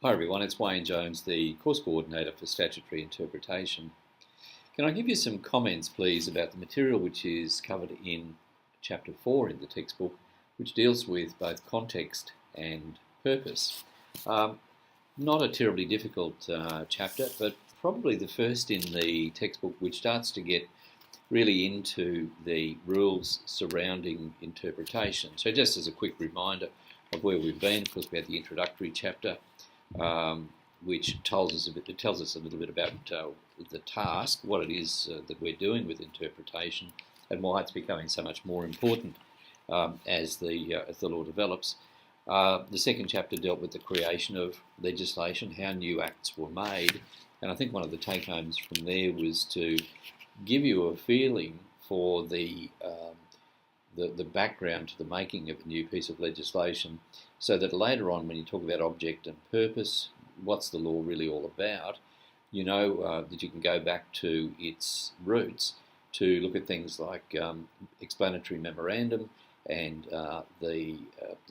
Hi everyone, it's Wayne Jones, the course coordinator for statutory interpretation. Can I give you some comments, please, about the material which is covered in chapter 4 in the textbook, which deals with both context and purpose. Not a terribly difficult chapter, but probably the first in the textbook which starts to get really into the rules surrounding interpretation. So just as a quick reminder of where we've been, of course we had the introductory chapter, which tells us a little bit about the task, what it is that we're doing with interpretation, and why it's becoming so much more important as the law develops. The second chapter dealt with the creation of legislation, how new acts were made, and I think one of the take-homes from there was to give you a feeling for the background to the making of a new piece of legislation, so that later on when you talk about object and purpose, what's the law really all about, you know that you can go back to its roots to look at things like explanatory memorandum and the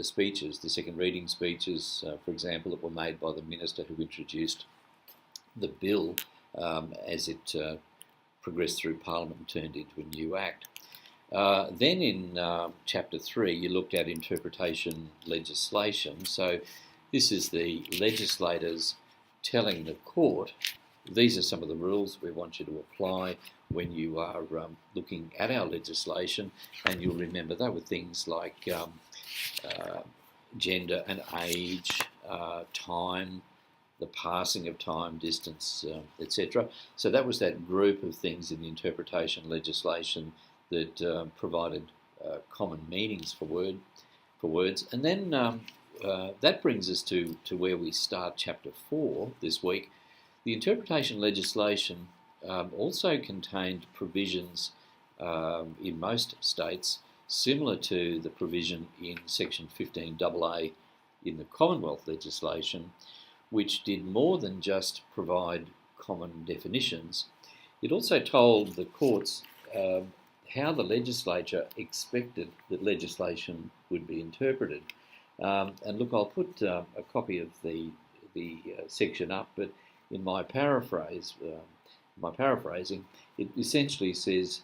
speeches, the second reading speeches, for example, that were made by the minister who introduced the bill as it progressed through Parliament and turned into a new act. Then in chapter 3 you looked at interpretation legislation. So this is the legislators telling the court, these are some of the rules we want you to apply when you are looking at our legislation, and you'll remember they were things like gender and age, time, the passing of time, distance, etc. So that was that group of things in the interpretation legislation that provided common meanings for words. And then that brings us to where we start chapter 4 this week. The interpretation legislation also contained provisions in most states similar to the provision in section 15AA in the Commonwealth legislation, which did more than just provide common definitions. It also told the courts how the legislature expected that legislation would be interpreted. And look, I'll put a copy of the section up, but in my paraphrasing, it essentially says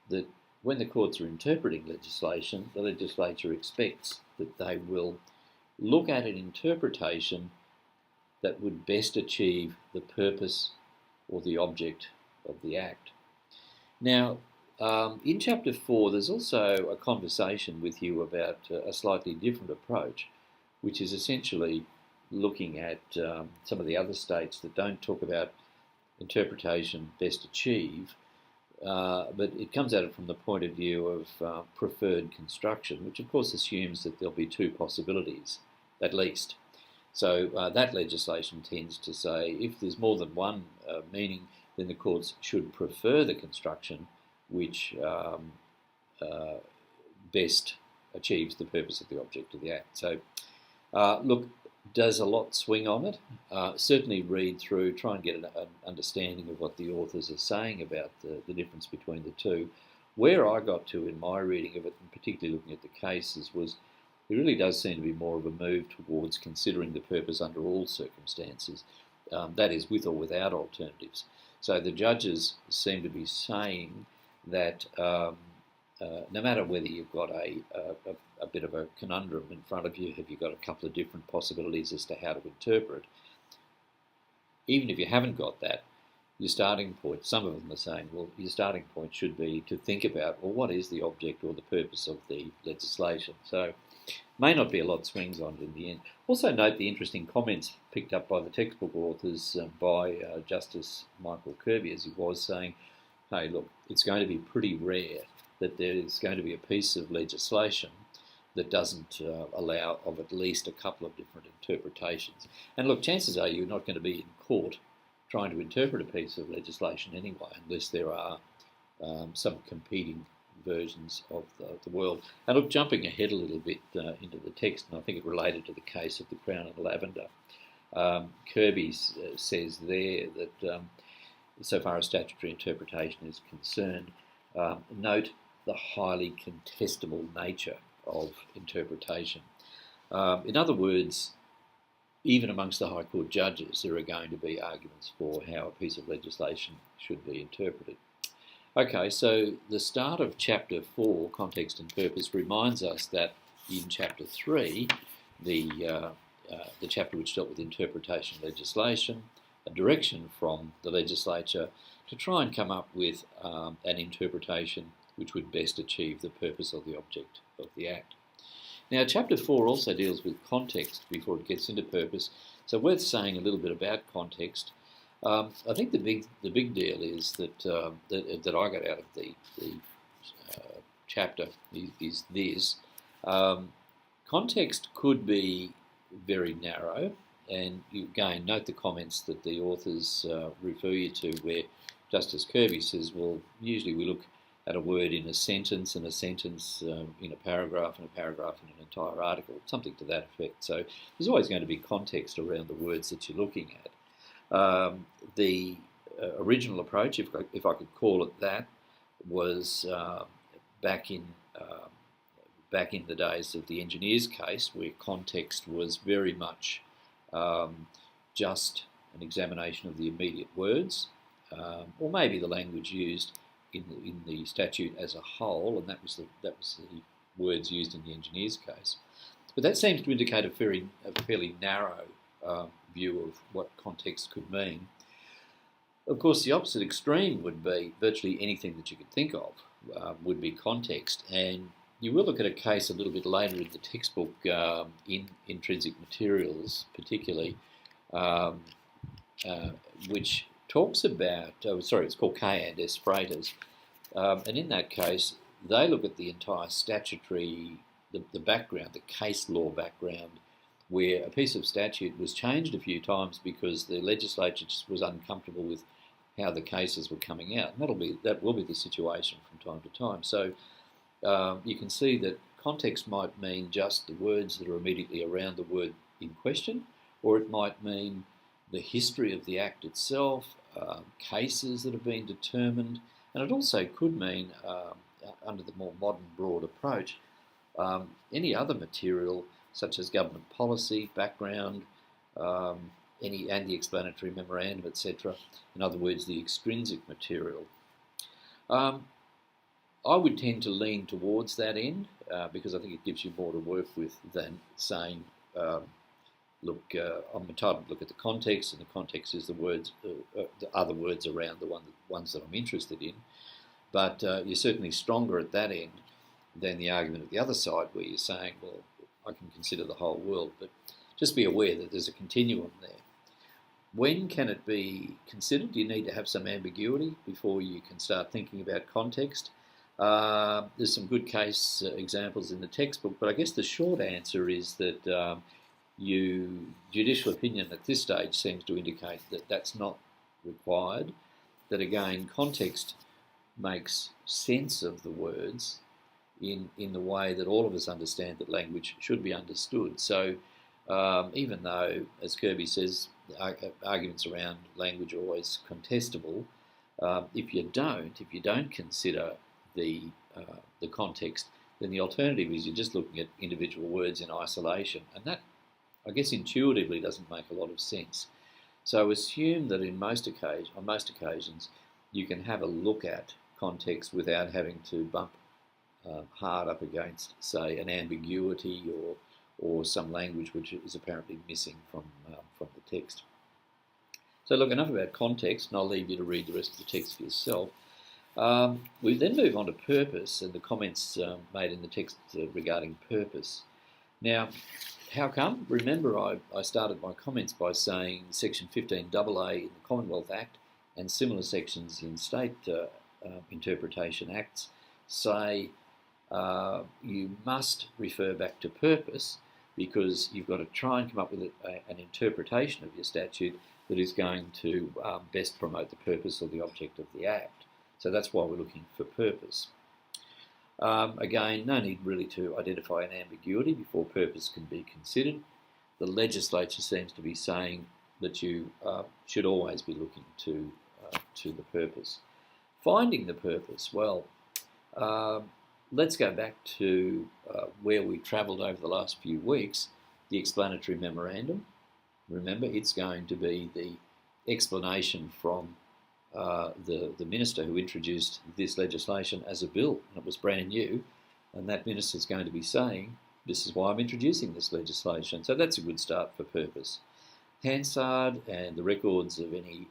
that when the courts are interpreting legislation, the legislature expects that they will look at an interpretation that would best achieve the purpose or the object of the act. Now, in chapter 4, there's also a conversation with you about a slightly different approach, which is essentially looking at some of the other states that don't talk about interpretation best achieve, but it comes at it from the point of view of preferred construction, which of course assumes that there'll be two possibilities, at least. So that legislation tends to say if there's more than one meaning, then the courts should prefer the construction which best achieves the purpose of the object of the act. So look, does a lot swing on it? Certainly read through, try and get an understanding of what the authors are saying about the difference between the two. Where I got to in my reading of it, and particularly looking at the cases, was it really does seem to be more of a move towards considering the purpose under all circumstances, that is, with or without alternatives. So the judges seem to be saying that no matter whether you've got a bit of a conundrum in front of you, have you got a couple of different possibilities as to how to interpret, even if you haven't got that, your starting point, some of them are saying, well, your starting point should be to think about, well, what is the object or the purpose of the legislation? So may not be a lot swings on it in the end. Also note the interesting comments picked up by the textbook authors by Justice Michael Kirby, as he was saying, hey, look, it's going to be pretty rare that there is going to be a piece of legislation that doesn't allow of at least a couple of different interpretations. And look, chances are you're not going to be in court trying to interpret a piece of legislation anyway, unless there are some competing versions of the world. And look, jumping ahead a little bit into the text, and I think it related to the case of the Crown and Lavender, Kirby says there that so far as statutory interpretation is concerned, note the highly contestable nature of interpretation. In other words, even amongst the High Court judges, there are going to be arguments for how a piece of legislation should be interpreted. Okay, so the start of Chapter 4, Context and Purpose, reminds us that in Chapter 3, the chapter which dealt with interpretation legislation, a direction from the legislature to try and come up with an interpretation which would best achieve the purpose or the object of the Act. Now, Chapter 4 also deals with context before it gets into purpose, so worth saying a little bit about context. I think the big deal is that that I got out of the chapter is this. Context could be very narrow, and you again note the comments that the authors refer you to, where Justice Kirby says, well, usually we look at a word in a sentence, and a sentence in a paragraph, and a paragraph in an entire article, something to that effect. So there's always going to be context around the words that you're looking at. The original approach, if I could call it that, was back in the days of the engineers case, where context was very much just an examination of the immediate words, or maybe the language used in the statute as a whole, and that was the words used in the engineers case. But that seems to indicate a fairly narrow view of what context could mean. Of course, the opposite extreme would be virtually anything that you could think of would be context, and you will look at a case a little bit later in the textbook in intrinsic materials, particularly, which talks about, it's called K and S Freitas, and in that case, they look at the entire statutory, the background, the case law background, where a piece of statute was changed a few times because the legislature just was uncomfortable with how the cases were coming out. And that will be the situation from time to time. So you can see that context might mean just the words that are immediately around the word in question, or it might mean the history of the Act itself, cases that have been determined, and it also could mean, under the more modern broad approach, any other material such as government policy, background, and the explanatory memorandum, etc. In other words, the extrinsic material. I would tend to lean towards that end because I think it gives you more to work with than saying, look, I'm entitled to look at the context, and the context is the words, the other words around the ones that I'm interested in. But you're certainly stronger at that end than the argument at the other side, where you're saying, well, I can consider the whole world, but just be aware that there's a continuum there. When can it be considered? You need to have some ambiguity before you can start thinking about context. There's some good case examples in the textbook, but I guess the short answer is that judicial opinion at this stage seems to indicate that that's not required, that again, context makes sense of the words in the way that all of us understand that language should be understood. So even though, as Kirby says, arguments around language are always contestable, if you don't consider the context, then the alternative is you're just looking at individual words in isolation, and that, I guess, intuitively doesn't make a lot of sense. So assume that on most occasions, you can have a look at context without having to bump hard up against, say, an ambiguity or some language which is apparently missing from the text. So look, enough about context, and I'll leave you to read the rest of the text for yourself. We then move on to purpose and the comments made in the text regarding purpose. Now, how come? Remember, I started my comments by saying Section 15AA in the Commonwealth Act and similar sections in state interpretation acts say you must refer back to purpose, because you've got to try and come up with an interpretation of your statute that is going to best promote the purpose or the object of the Act. So that's why we're looking for purpose. Again, no need really to identify an ambiguity before purpose can be considered. The legislature seems to be saying that you should always be looking to the purpose. Finding the purpose, well, let's go back to where we travelled over the last few weeks, the explanatory memorandum. Remember, it's going to be the explanation from the minister who introduced this legislation as a bill, and it was brand new, and that minister is going to be saying, this is why I'm introducing this legislation. So that's a good start for purpose. Hansard and the records of any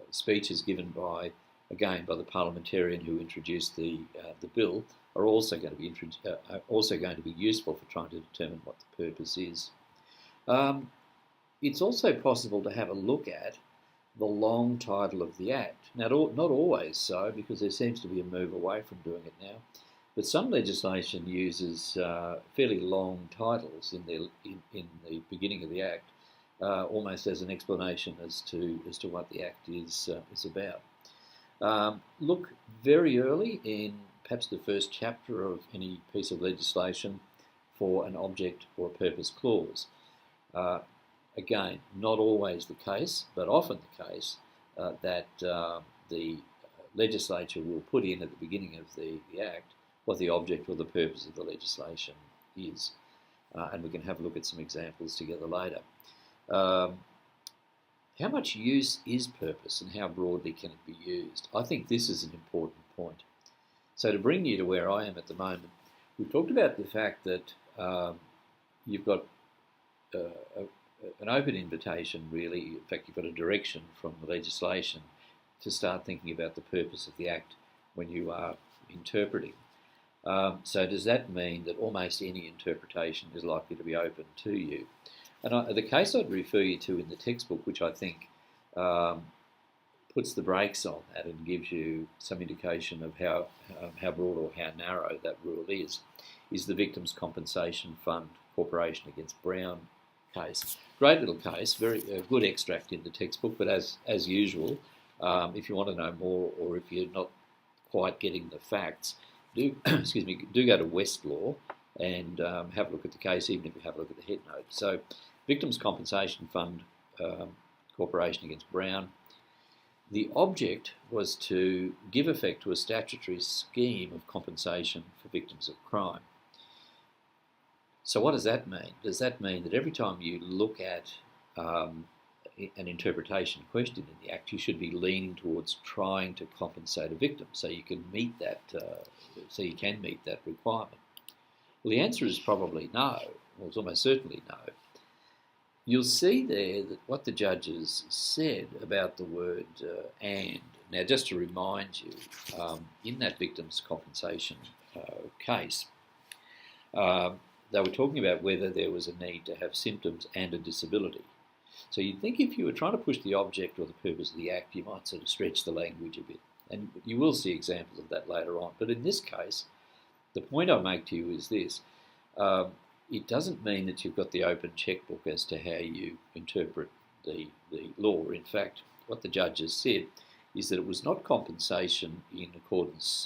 speeches given by the parliamentarian who introduced the bill are also going to be useful for trying to determine what the purpose is. It's also possible to have a look at the long title of the Act. Now, not always so, because there seems to be a move away from doing it now, but some legislation uses fairly long titles in the beginning of the Act, almost as an explanation as to what the Act is about. Look very early in perhaps the first chapter of any piece of legislation for an object or a purpose clause. Again, not always the case, but often the case that the legislature will put in at the beginning of the Act what the object or the purpose of the legislation is. And we can have a look at some examples together later. How much use is purpose and how broadly can it be used? I think this is an important point. So to bring you to where I am at the moment, we've talked about the fact that you've got an open invitation, really. In fact, you've got a direction from the legislation to start thinking about the purpose of the Act when you are interpreting. So does that mean that almost any interpretation is likely to be open to you? And the case I'd refer you to in the textbook, which I think puts the brakes on that and gives you some indication of how broad or how narrow that rule is the Victims' Compensation Fund Corporation against Brown case. Great little case, very good extract in the textbook, but as usual, if you want to know more or if you're not quite getting the facts, do go to Westlaw and have a look at the case, even if you have a look at the head note. So, Victims' Compensation Fund Corporation against Brown. The object was to give effect to a statutory scheme of compensation for victims of crime. So what does that mean? Does that mean that every time you look at an interpretation question in the Act, you should be leaning towards trying to compensate a victim so you can meet that requirement? Well, the answer is probably no. Well, it's almost certainly no. You'll see there that what the judges said about the word and. Now, just to remind you, in that victims' compensation case, they were talking about whether there was a need to have symptoms and a disability. So you'd think if you were trying to push the object or the purpose of the Act, you might sort of stretch the language a bit. And you will see examples of that later on. But in this case, the point I make to you is this. It doesn't mean that you've got the open checkbook as to how you interpret the law. In fact, what the judges said is that it was not compensation in accordance,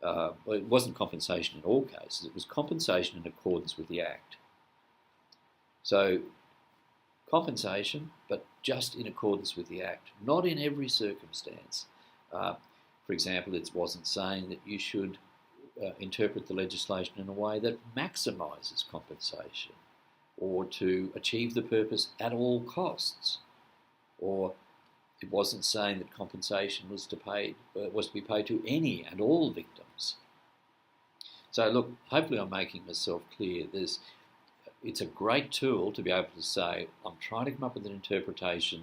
well, it wasn't compensation in all cases, it was compensation in accordance with the Act. So, compensation, but just in accordance with the Act, not in every circumstance. For example, it wasn't saying that you should interpret the legislation in a way that maximises compensation or to achieve the purpose at all costs, or it wasn't saying that compensation was to be paid to any and all victims. So look, hopefully I'm making myself clear. It's a great tool to be able to say, I'm trying to come up with an interpretation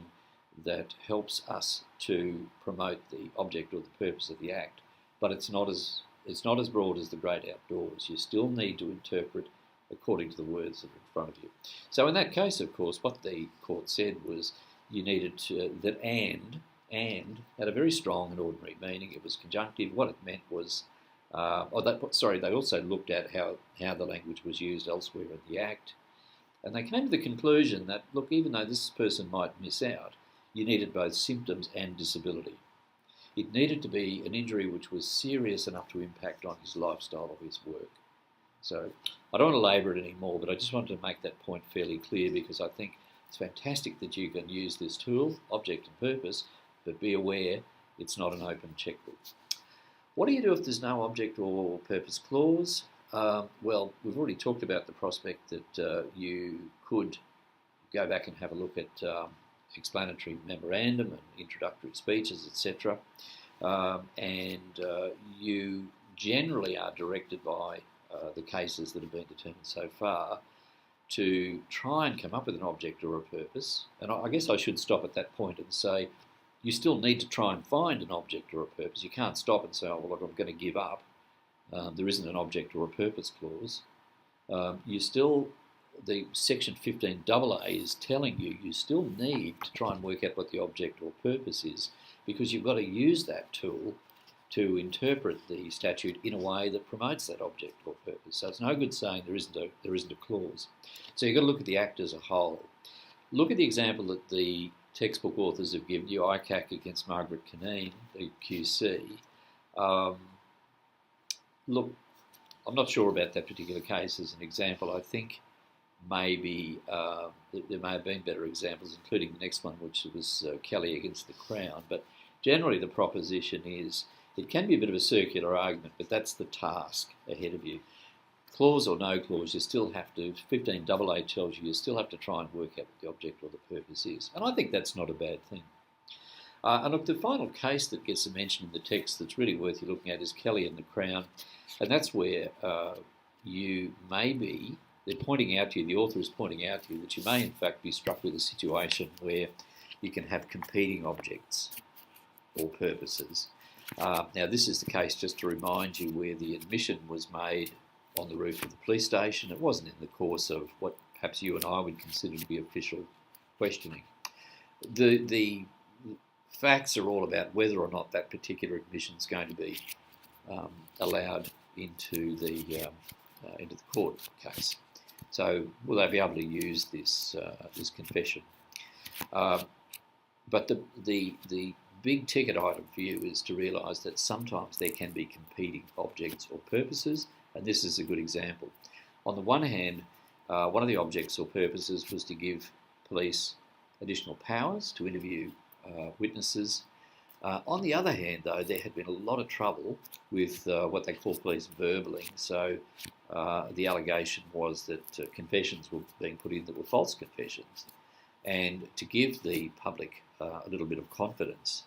that helps us to promote the object or the purpose of the Act, but it's not as broad as the great outdoors. You still need to interpret according to the words that are in front of you. So in that case, of course, what the court said was you needed that and had a very strong and ordinary meaning. It was conjunctive. What it meant was, they also looked at how the language was used elsewhere in the Act, and they came to the conclusion that, look, even though this person might miss out, you needed both symptoms and disability. It needed to be an injury which was serious enough to impact on his lifestyle or his work. So I don't want to labour it anymore, but I just wanted to make that point fairly clear because I think it's fantastic that you can use this tool, object and purpose, but be aware it's not an open checkbook. What do you do if there's no object or purpose clause? Well, we've already talked about the prospect that you could go back and have a look at explanatory memorandum and introductory speeches, etc. You generally are directed by the cases that have been determined so far to try and come up with an object or a purpose. And I guess I should stop at that point and say you still need to try and find an object or a purpose. You can't stop and say, oh, well, I'm going to give up. There isn't an object or a purpose clause. The section 15AA is telling you still need to try and work out what the object or purpose is, because you've got to use that tool to interpret the statute in a way that promotes that object or purpose. So it's no good saying there isn't a clause. So you've got to look at the Act as a whole. Look at the example that the textbook authors have given you, ICAC against Margaret Cunneen, the QC. Look, I'm not sure about that particular case as an example. I think maybe there may have been better examples, including the next one, which was Kelly against the Crown. But generally the proposition is it can be a bit of a circular argument, but that's the task ahead of you. Clause or no clause, you still have to, 15AA tells you still have to try and work out what the object or the purpose is. And I think that's not a bad thing. And look, the final case that gets a mention in the text that's really worth you looking at is Kelly and the Crown. And that's where they're pointing out to you, the author is pointing out to you that you may in fact be struck with a situation where you can have competing objects or purposes. Now this is the case, just to remind you, where the admission was made on the roof of the police station. It wasn't in the course of what perhaps you and I would consider to be official questioning. The facts are all about whether or not that particular admission is going to be allowed into the court case. So will they be able to use this confession? But the big ticket item for you is to realise that sometimes there can be competing objects or purposes, and this is a good example. On the one hand, one of the objects or purposes was to give police additional powers to interview witnesses. On the other hand, though, there had been a lot of trouble with what they call police verballing. So the allegation was that confessions were being put in that were false confessions. And to give the public a little bit of confidence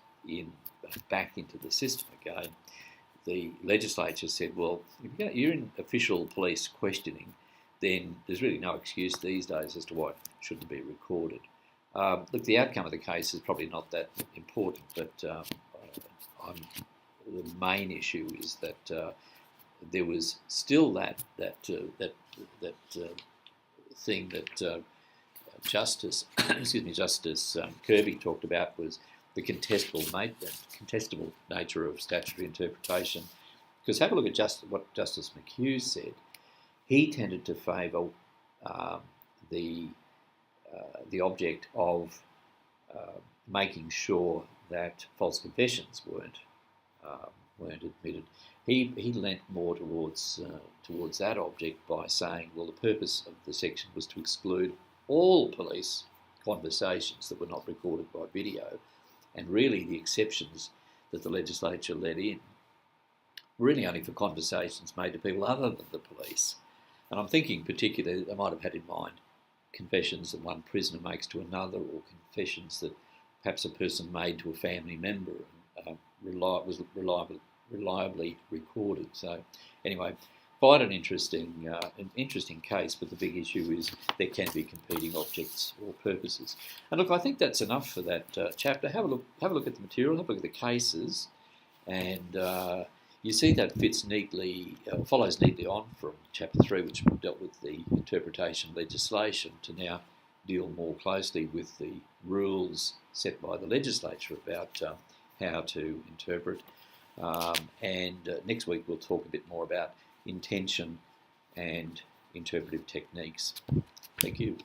back into the system again, the legislature said, well, if you're in official police questioning, then there's really no excuse these days as to why it shouldn't be recorded. Look, the outcome of the case is probably not that important, but the main issue is that there was still that thing that Justice Kirby talked about, was the contestable nature of statutory interpretation. Because have a look at what Justice McHugh said. He tended to favour the object of making sure that false confessions weren't admitted. He leant more towards that object by saying, well, the purpose of the section was to exclude all police conversations that were not recorded by video, and really the exceptions that the legislature let in really only for conversations made to people other than the police. And I'm thinking particularly they might have had in mind confessions that one prisoner makes to another, or confessions that perhaps a person made to a family member and was reliably recorded. So anyway, quite an interesting case, but the big issue is there can be competing objects or purposes. And look, I think that's enough for that chapter. Have a look at the material, have a look at the cases, and you see that follows neatly on from chapter 3, which dealt with the interpretation legislation, to now deal more closely with the rules set by the legislature about how to interpret. And next week we'll talk a bit more about intention and interpretive techniques. Thank you.